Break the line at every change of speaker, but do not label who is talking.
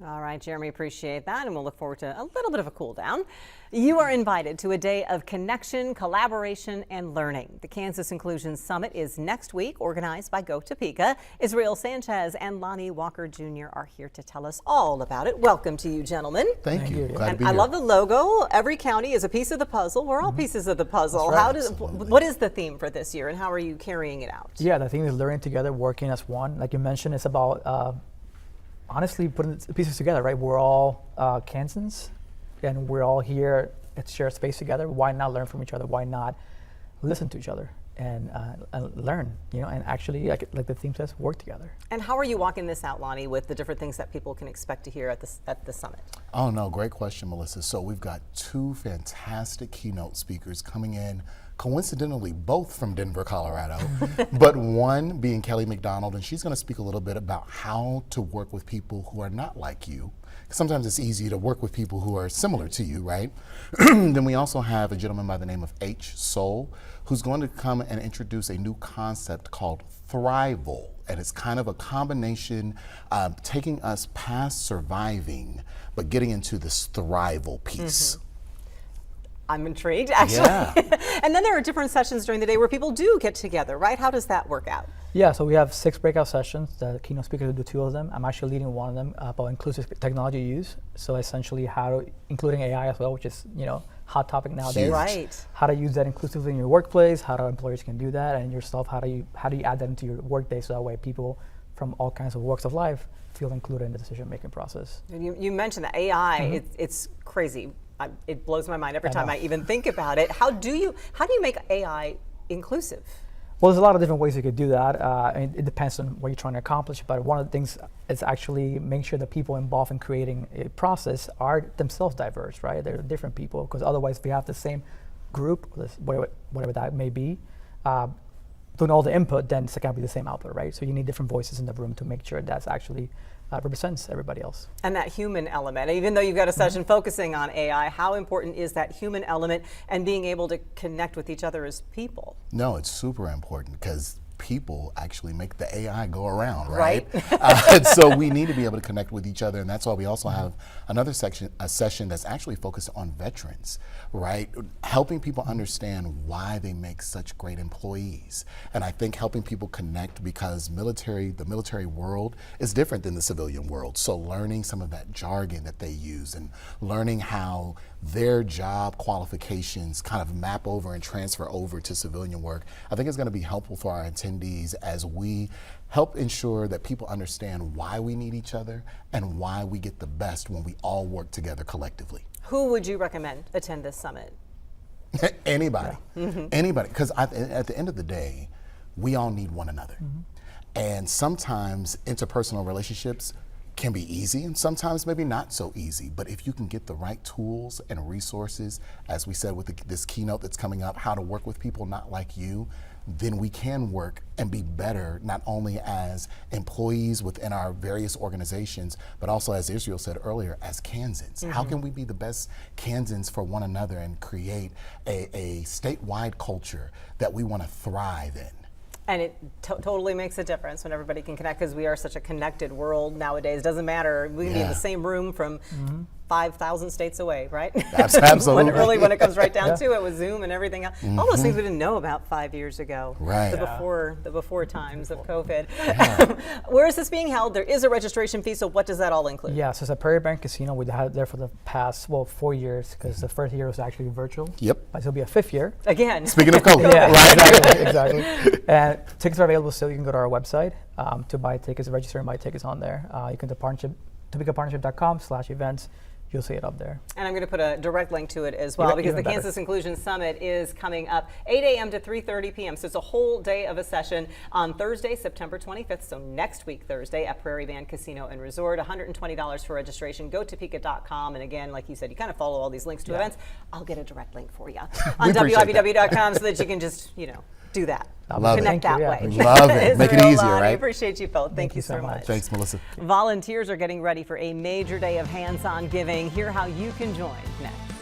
All right, Jeremy, appreciate that, and we'll look forward to a little bit of a cool down. You are invited to a day of connection, collaboration, and learning. The Kansas Inclusion Summit is next week, organized by Go Topeka. Israel Sanchez and Lonnie Walker Jr. are here to tell us all about it. Welcome to you, gentlemen.
Thank you.
Glad to be here. I love the logo. Every county is a piece of the puzzle. We're all pieces of the puzzle.
Right.
What is the theme for this year, and how are you carrying it out?
Yeah, the theme is learning together, working as one. Like you mentioned, it's about honestly putting the pieces together, right? We're all Kansans, and we're all here to share space together. Why not learn from each other? Why not listen to each other and learn, and actually, like the theme says, work together.
And how are you walking this out, Lonnie, with the different things that people can expect to hear at the summit?
Oh no, great question, Melissa. So we've got two fantastic keynote speakers coming in, coincidentally both from Denver, Colorado, but one being Kelly McDonald, and she's going to speak a little bit about how to work with people who are not like you. Sometimes it's easy to work with people who are similar to you, right? Then we also have a gentleman by the name of H. Soul, who's going to come and introduce a new concept called Thrival. And it's kind of a combination taking us past surviving, but getting into this thrival piece.
I'm intrigued, actually. Yeah. And then there are different sessions during the day where people do get together, right? How does that work out?
Yeah, so we have 6 breakout sessions. The keynote speakers will do 2 of them. I'm actually leading one of them about inclusive technology use. So essentially including AI as well, which is, hot topic nowadays.
Right.
How to use that inclusively in your workplace, how employers can do that, and yourself, how do you add that into your workday so that way people from all kinds of walks of life feel included in the decision-making process.
You mentioned that AI, it's crazy. It blows my mind every time I even think about it. How do you make AI inclusive?
Well, there's a lot of different ways you could do that. It depends on what you're trying to accomplish, but one of the things is actually making sure the people involved in creating a process are themselves diverse, right? They're different people, because otherwise if we have the same group, whatever that may be, doing all the input, then it's going to be the same output, right? So you need different voices in the room to make sure that's actually represents everybody else. And
that human element, even though you've got a session focusing on AI, how important is that human element and being able to connect with each other as people?
No, it's super important because people actually make the AI go around,
right?
So we need to be able to connect with each other, and that's why we also have another session that's actually focused on veterans, right? Helping people understand why they make such great employees. And I think helping people connect, because the military world is different than the civilian world. So learning some of that jargon that they use and learning how their job qualifications kind of map over and transfer over to civilian work, I think is going to be helpful for our attendees as we help ensure that people understand why we need each other and why we get the best when we all work together collectively.
Who would you recommend attend this summit?
Anybody. Anybody, because at the end of the day, we all need one another. And sometimes interpersonal relationships can be easy and sometimes maybe not so easy, but if you can get the right tools and resources, as we said with this keynote that's coming up, how to work with people not like you, then we can work and be better, not only as employees within our various organizations, but also, as Israel said earlier, as Kansans. How can we be the best Kansans for one another and create a statewide culture that we want to thrive in?
And it totally makes a difference when everybody can connect, because we are such a connected world nowadays. It doesn't matter. We can be in the same room from 5,000 states away, right?
Absolutely.
when it comes right down to it with Zoom and everything else. All those things we didn't know about 5 years ago.
Right.
The before times of COVID. Where is this being held? There is a registration fee, so what does that all include?
Yeah, so it's a Prairie Casino. We had it there for the past, 4 years, because the first year was actually virtual.
Yep.
But it'll be a 5th year.
Again.
Speaking of COVID.
Exactly. And tickets are available still. You can go to our website to buy tickets, register and buy tickets on there. You can go to topekapartnership.com/events. You'll see it up there.
And I'm going to put a direct link to it as well, because the Kansas Inclusion Summit is coming up 8 a.m. to 3:30 p.m. So it's a whole day of a session on Thursday, September 25th. So next week, Thursday, at Prairie Casino and Resort. $120 for registration. Go to topeka.com. And again, like you said, you kind of follow all these links to events. I'll get a direct link for you on WIBW.com so that you can just, do that. Connect that way.
Love it. Make it easier, right?
I appreciate you both. Thank you so much.
Thanks, Melissa.
Volunteers are getting ready for a major day of hands-on giving. Hear how you can join next.